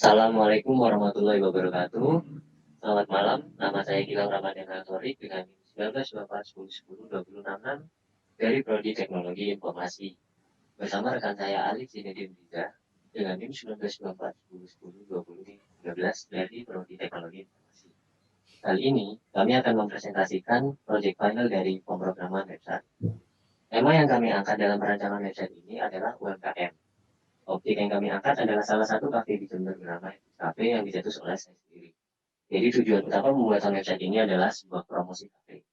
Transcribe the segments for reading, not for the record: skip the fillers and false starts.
Assalamualaikum warahmatullahi wabarakatuh. Selamat malam, nama saya Gilang Ramadhan Atorik dengan 19 10 10 2066 dari Prodi Teknologi Informasi. Bersama rekan saya Alif Zinedin Riza dengan NIM 19 10 10 20 13 dari Prodi Teknologi Informasi. Kali ini kami akan mempresentasikan proyek final dari pemrograman website. Tema yang kami angkat dalam perancangan website ini adalah UMKM. Objek yang kami angkat adalah salah satu kafe di Jember bernama Kafe yang dicetus oleh saya sendiri. Jadi tujuan utama pembuatan website ini adalah sebuah promosi kafe.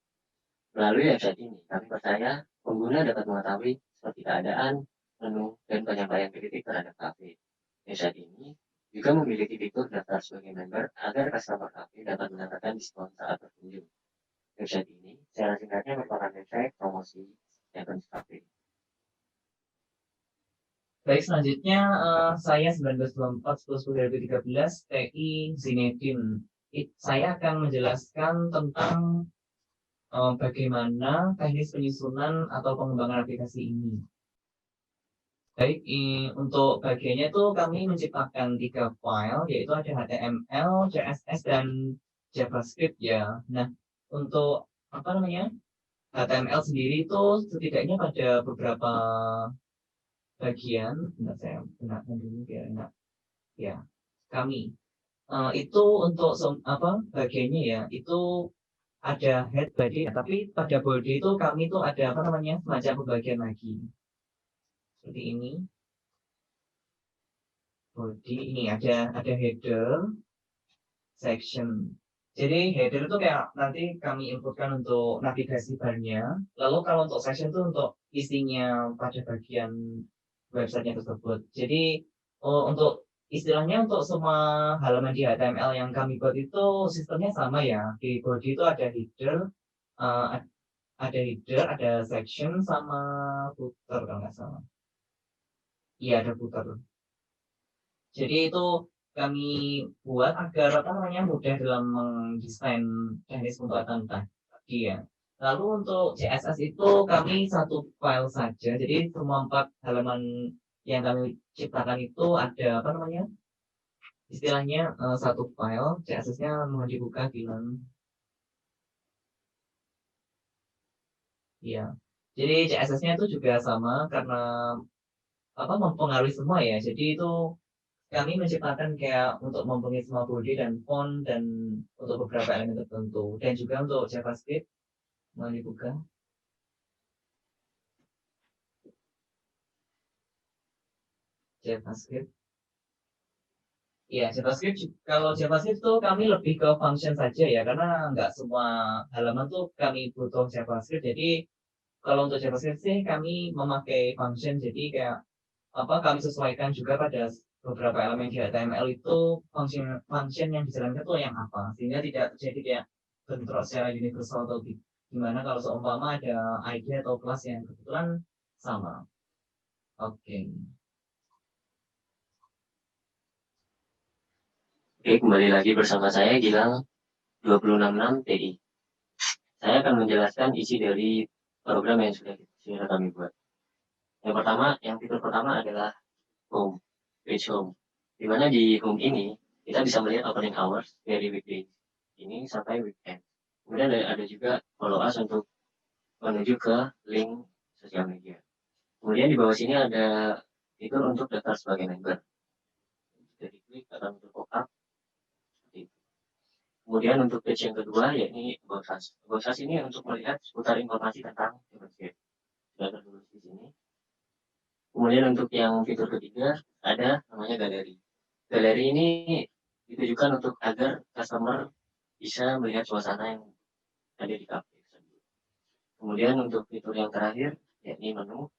Melalui website ini, kami percaya pengguna dapat mengetahui seperti keadaan, menu, dan penyampaian kritik terhadap kafe. Website ini juga memiliki fitur daftar sebagai member agar customer kafe dapat mendapatkan diskon saat berkunjung. Website ini secara singkatnya merupakan website promosi Japanese Cafe. Baik, selanjutnya saya 1924-10-2013 TI Zinedin. Saya akan menjelaskan tentang bagaimana teknis penyusunan atau pengembangan aplikasi ini. Baik, untuk bagiannya itu kami menciptakan 3 file, yaitu ada HTML, CSS, dan JavaScript ya. Nah, untuk HTML sendiri itu setidaknya pada beberapa bagian, saya gunakan dulu biar enak ya. Kami itu untuk bagiannya ya, itu ada head body, tapi pada body itu kami itu ada semacam pembagian lagi seperti ini. Body ini ada header, section. Jadi header itu kayak nanti kami inputkan untuk navigasi barnya. Lalu kalau untuk section itu untuk isinya pada bagian websitenya tersebut. Jadi untuk istilahnya untuk semua halaman di HTML yang kami buat itu sistemnya sama ya. Di body itu ada header, ada section sama footer kalau nggak salah. Iya, ada footer. Jadi itu kami buat agar mudah dalam mendesain teknis pembuatan tadi ya. Lalu untuk CSS itu kami satu file saja. Jadi semua 4 halaman yang kami ciptakan itu ada istilahnya satu file. CSS-nya mohon dibuka Gilang. Ya. Jadi CSS-nya itu juga sama karena mempengaruhi semua ya. Jadi itu kami menciptakan kayak untuk mempunyai semua body dan font dan untuk beberapa elemen tertentu, dan juga untuk JavaScript mau dibuka. JavaScript. Ya, JavaScript, kalau JavaScript tuh kami lebih ke function saja ya, karena nggak semua halaman tuh kami butuh JavaScript. Jadi kalau untuk JavaScript sih kami memakai function, jadi kayak kami sesuaikan juga pada beberapa elemen di HTML itu function yang dijalankan itu yang apa, sehingga tidak terjadi kayak bentrok secara universal atau gimana kalau seumpama ada ID atau kelas yang kebetulan sama. Oke. Oke, kembali lagi bersama saya Gilang 266 TI. Saya akan menjelaskan isi dari program yang sudah kami buat. Yang fitur pertama adalah home, page home. Di mana di home ini kita bisa melihat opening hours dari weekday ini sampai weekend. Kemudian ada juga follow us untuk menuju ke link sosial media. Kemudian di bawah sini ada fitur untuk daftar sebagai member. Jadi klik akan untuk pop-up. Kemudian untuk page yang kedua yakni About Us. About Us ini untuk melihat seputar informasi tentang membership. Sudah tertulis di sini. Kemudian untuk yang fitur ketiga ada namanya galeri. Galeri ini ditujukan untuk agar customer bisa melihat suasana yang ada di kafe. Kemudian untuk fitur yang terakhir yakni menu.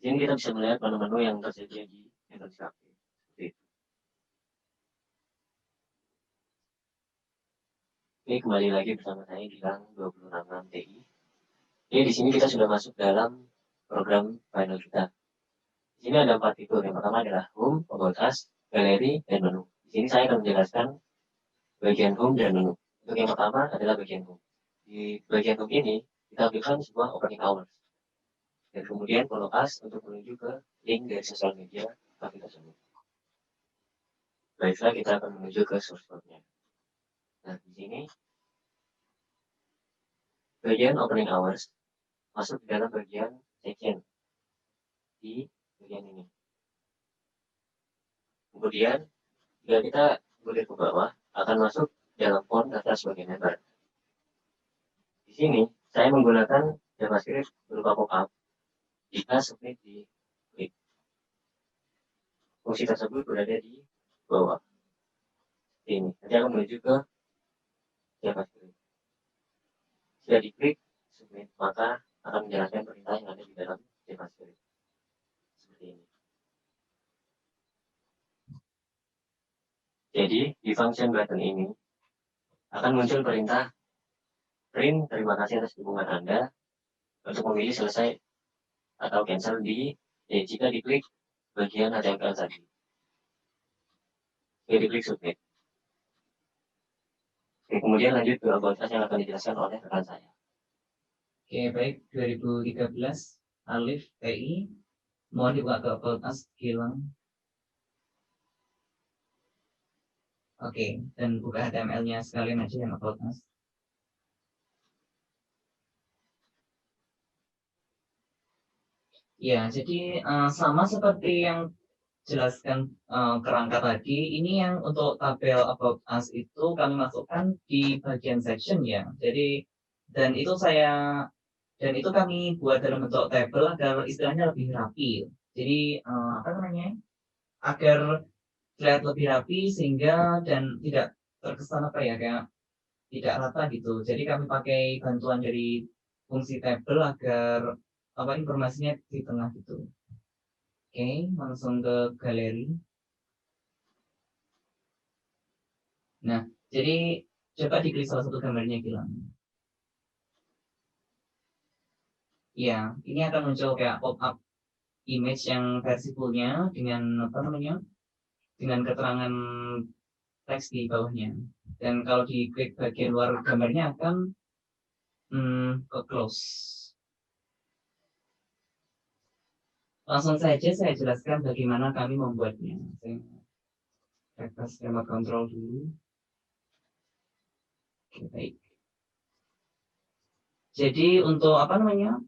Di sini kita bisa melihat menu-menu yang tersedia di Enterprise Cafe. Seperti itu. Oke, kembali lagi bersama saya Gilang 266 TI. Oke, di sini kita sudah masuk dalam program final kita. Di sini ada 4 fitur. Yang pertama adalah home, about us, galeri, dan menu. Di sini saya akan menjelaskan bagian home dan menu. Untuk yang pertama adalah bagian home. Di bagian home ini kita berikan sebuah opening hours. Dan kemudian follow us untuk menuju ke link dari sosial media kafe tersebut. Baiklah, kita akan menuju ke source code-nya. Nah, di sini bagian opening hours masuk di dalam bagian section di bagian ini. Kemudian jika kita gulir ke bawah akan masuk dalam form daftar sebagai member. Di sini saya menggunakan JavaScript berupa pop-up jika submit di klik. Fungsi tersebut berada di bawah. Ini nanti akan menuju ke JavaScript. Jika diklik submit, maka akan menjalankan perintah yang ada di dalam JavaScript. Seperti ini. Jadi, di function button ini akan muncul perintah print terima kasih atas dukungan Anda untuk memilih selesai atau cancel jika diklik bagian HTML tadi. Jika diklik submit. Oke, kemudian lanjut ke about us yang akan dijelaskan oleh rekan saya. Oke, baik. 2013 Alif TI. Mohon dibuka ke about us Gilang. Oke, dan buka HTML-nya sekalian aja yang about us. Ya, jadi sama seperti yang jelaskan kerangka tadi, ini yang untuk tabel about us itu kami masukkan di bagian section ya. Jadi dan itu kami buat dalam bentuk tabel agar istilahnya lebih rapi. Jadi apa namanya? Agar terlihat lebih rapi sehingga dan tidak terkesan apa ya kayak tidak rata gitu. Jadi kami pakai bantuan dari fungsi tabel agar apa informasinya di tengah gitu. Oke, langsung ke galeri. Nah, jadi coba diklik salah satu gambarnya Gilang. Ya, ini akan muncul kayak pop-up image yang versi fullnya dengan apa namanya? Dengan keterangan teks di bawahnya. Dan kalau diklik bagian luar gambarnya akan ke close. Langsung saja saya jelaskan bagaimana kami membuatnya. Saya refresh remote control dulu. Oke, baik. Jadi untuk apa namanya?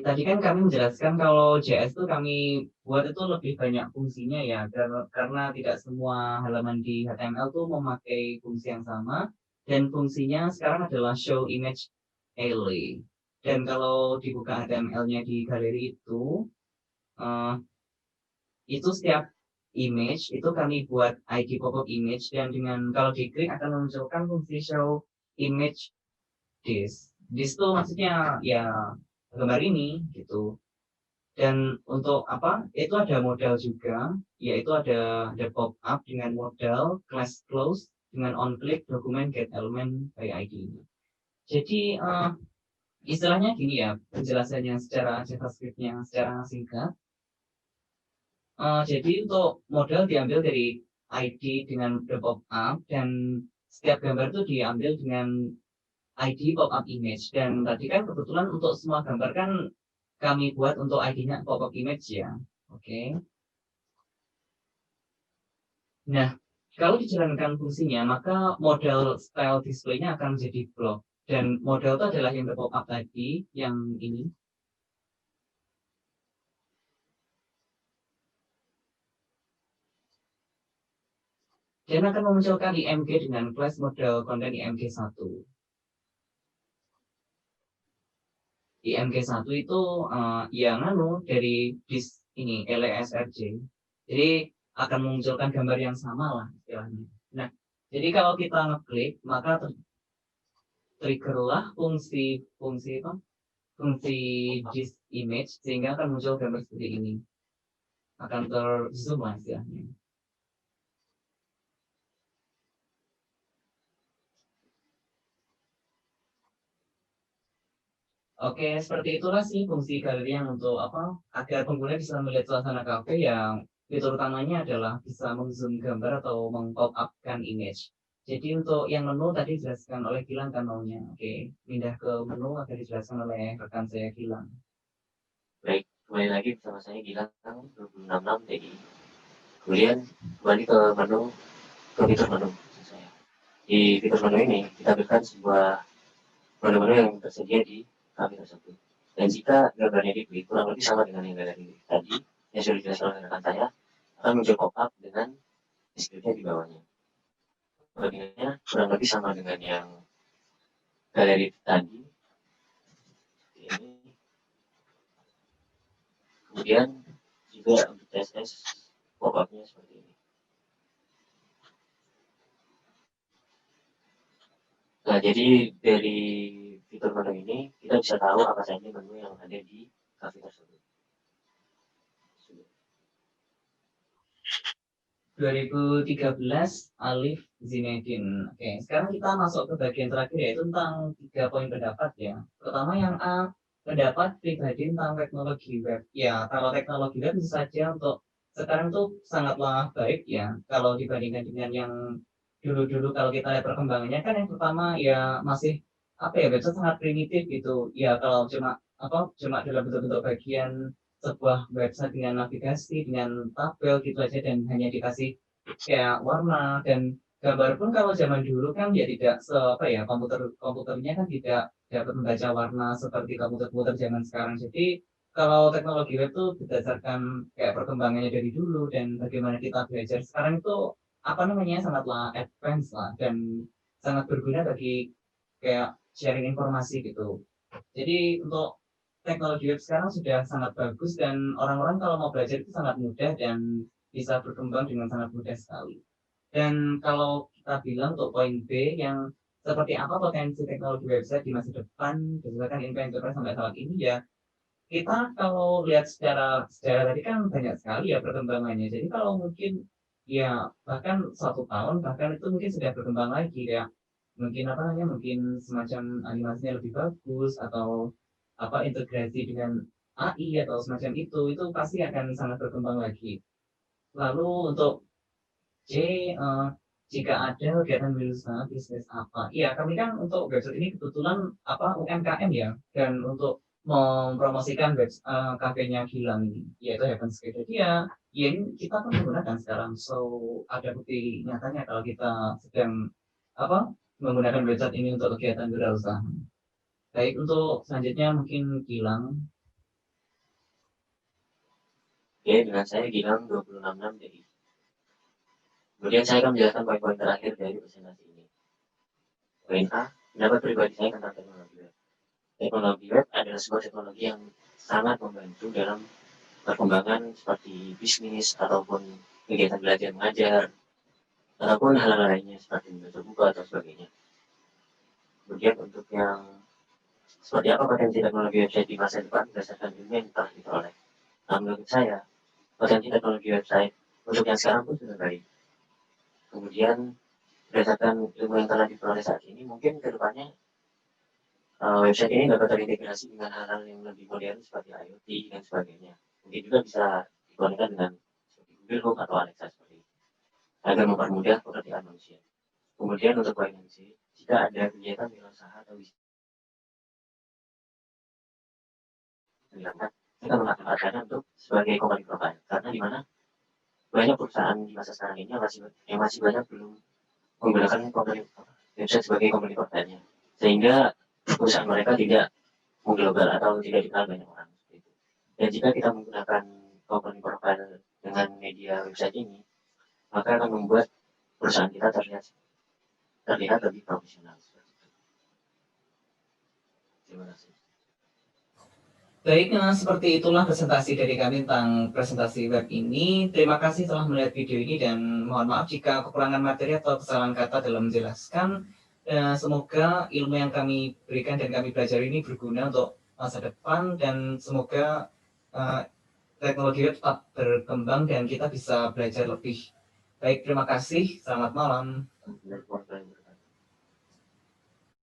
Tadi kan kami menjelaskan kalau JS itu kami buat itu lebih banyak fungsinya ya, karena tidak semua halaman di HTML itu memakai fungsi yang sama, dan fungsinya sekarang adalah show image array. Dan kalau dibuka HTML-nya di galeri itu setiap image itu kami buat ID pop-up image, dan dengan kalau diklik akan memunculkan fungsi show image this. This itu maksudnya ya gambar ini gitu. Dan untuk apa? Itu ada modal juga, yaitu ada pop-up dengan modal class close dengan on click dokumen get element by ID. Jadi istilahnya gini ya, penjelasannya secara JavaScript-nya secara singkat. Jadi untuk modal diambil dari ID dengan the pop-up, dan setiap gambar itu diambil dengan ID pop-up image. Dan tadi kan kebetulan untuk semua gambar kan kami buat untuk ID-nya pop-up image ya. Oke. Nah, kalau dijalankan fungsinya, maka model style display-nya akan menjadi block. Dan model itu adalah yang pop-up tadi, yang ini. Dan akan memunculkan IMG dengan class model konten IMG1. IMG1 itu yang dari disk ini LSRJ. Jadi akan memunculkan gambar yang sama lah istilahnya. Nah, jadi kalau kita ngeklik maka triggerlah fungsi disk image sehingga akan muncul gambar seperti ini. Akan terzoom lah istilahnya. Oke, seperti itulah sih fungsi galeri yang untuk apa? Agar pengguna bisa melihat suasana kafe yang fitur utamanya adalah bisa meng-zoom gambar atau meng-pop up-kan image. Jadi untuk yang menu tadi dijelaskan oleh Gilang kan maunya. Oke, pindah ke menu akan dijelaskan oleh rekan saya Gilang. Baik, kembali lagi bersama saya Gilang 266 TI. Kemudian kembali ke menu ke fitur menu. Di fitur menu ini kita berikan sebuah menu-menu yang tersedia di kafe tersebut. Dan jika gambarnya diklik kurang lebih sama dengan yang galeri tadi yang sudah dijelaskan oleh rekan saya, akan muncul pop-up dengan deskripsinya di bawahnya. Perbandingannya kurang lebih sama dengan yang galeri tadi. Ini. Kemudian juga untuk CSS pop-up-nya seperti ini. Nah, jadi dari fitur menu ini kita bisa tahu apa saja menu yang ada di kafe tersebut. 2013 Alif Zinedin. Oke, sekarang kita masuk ke bagian terakhir yaitu tentang 3 poin pendapat ya. Pertama yang A, pendapat pribadi tentang teknologi web. Ya, kalau teknologi web tentu saja untuk sekarang tuh sangatlah baik ya. Kalau dibandingkan dengan yang dulu-dulu kalau kita lihat perkembangannya kan yang pertama ya masih apa ya website sangat primitif gitu. Ya kalau cuma dalam bentuk-bentuk bagian sebuah website dengan navigasi, dengan tabel gitu aja dan hanya dikasih kayak warna dan gambar pun kalau zaman dulu kan ya tidak komputernya kan tidak dapat membaca warna seperti komputer-komputer zaman sekarang. Jadi kalau teknologi web tuh berdasarkan kayak perkembangannya dari dulu dan bagaimana kita belajar sekarang itu apa namanya sangatlah advance lah dan sangat berguna bagi kayak sharing informasi gitu. Jadi untuk teknologi web sekarang sudah sangat bagus dan orang-orang kalau mau belajar itu sangat mudah dan bisa berkembang dengan sangat mudah sekali. Dan kalau kita bilang untuk poin B yang seperti apa potensi teknologi website di masa depan berdasarkan info yang kita sampai saat ini ya kita kalau lihat secara sejarah tadi kan banyak sekali ya perkembangannya. Jadi kalau mungkin ya bahkan 1 tahun bahkan itu mungkin sudah berkembang lagi ya mungkin apa namanya mungkin semacam animasinya lebih bagus atau apa integrasi dengan AI atau semacam itu pasti akan sangat berkembang lagi. Lalu untuk C, jika ada kegiatan berusaha bisnis apa? Iya, kami kan untuk website ini kebetulan apa UMKM ya, dan untuk mempromosikan kafenya Gilang ini, yaitu Heaven's Gate. Jadi ya ini kita kan menggunakan sekarang, so ada bukti nyatanya kalau kita sedang apa menggunakan website ini untuk kegiatan berwirausaha. Baik, untuk selanjutnya mungkin Gilang. Oke, dengan saya Gilang 266 jadi. Kemudian saya akan menjelaskan poin-poin terakhir dari presentasi ini. Poin A, pendapat pribadi saya tentang teknologi web. Teknologi web adalah sebuah teknologi yang sangat membantu dalam perkembangan seperti bisnis ataupun kegiatan belajar mengajar ataupun hal-hal lainnya seperti membaca buku atau sebagainya. Kemudian untuk yang seperti apa potensi teknologi website di masa depan berdasarkan ilmu yang telah diperoleh. Nah, menurut saya potensi teknologi website untuk yang sekarang pun sudah baik. Kemudian berdasarkan ilmu yang telah diperoleh saat ini, mungkin kedepannya website ini dapat terintegrasi dengan hal-hal yang lebih modern seperti IoT dan sebagainya. Mungkin juga bisa dikoneksikan dengan Google Home atau Alexa seperti itu, agar mempermudah pekerjaan manusia. Kemudian untuk poin C, jika ada kegiatan wirausaha atau bisnis dilakukan, kita memanfaatkannya untuk sebagai company profile. Karena di mana banyak perusahaan di masa sekarang ini yang masih banyak belum menggunakan website sebagai company profile-nya, sehingga perusahaan mereka tidak mengglobal atau tidak dikenal banyak orang. Dan jika kita menggunakan company profile dengan media website ini, maka akan membuat perusahaan kita terlihat lebih profesional. Terima kasih. Baik, seperti itulah presentasi dari kami tentang presentasi web ini. Terima kasih telah melihat video ini dan mohon maaf jika kekurangan materi atau kesalahan kata dalam menjelaskan. Semoga ilmu yang kami berikan dan kami pelajari ini berguna untuk masa depan dan semoga teknologi web tetap berkembang dan kita bisa belajar lebih. Baik, terima kasih. Selamat malam.